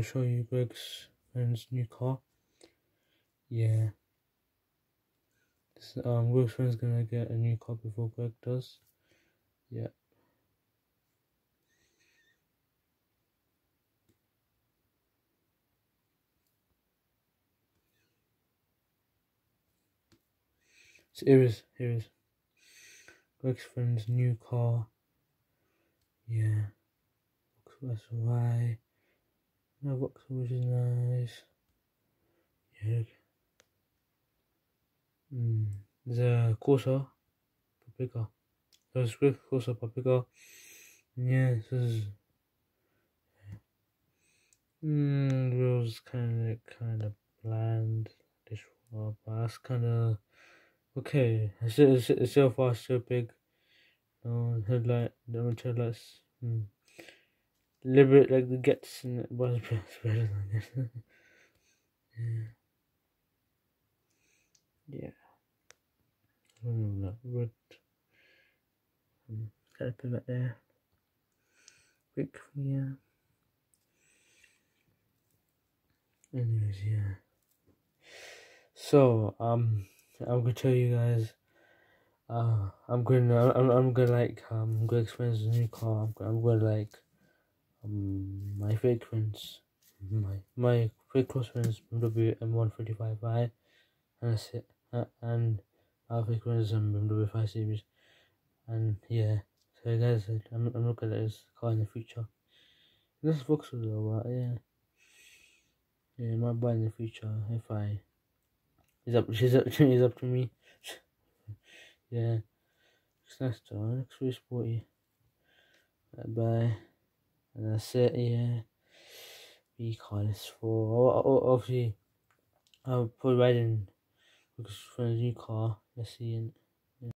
gonna show you Greg's friend's new car. Yeah. Greg's friend's gonna get a new car before Greg does. Yeah. So here is Greg's friend's new car. Yeah. That's why. No box, which is nice. Yeah. There's a Corsa Paprika. There's Greg Corsa Paprika. Yeah, this is wheels kind of bland. This one, but that's kind of okay. It's so far so big. No headlight, the headlights. A little bit like the Gets in it, but it's better than it. Yeah. But gotta put that there. Quick, yeah. Anyways, yeah. So I'm gonna tell you guys. I'm gonna like explain the new car. I'm gonna like my fake friends, my fake close friends BMW M135i, and that's it. And our fake friends BMW 5 Series, and yeah. So guys, I'm looking at this car in the future. This Vauxhall though, but yeah, I might buy in the future if I. It's up to me. Yeah, it's nice though. Looks really sporty. Bye. And that's it, yeah. We call this for obviously I'll put right in because for a new car, let's see.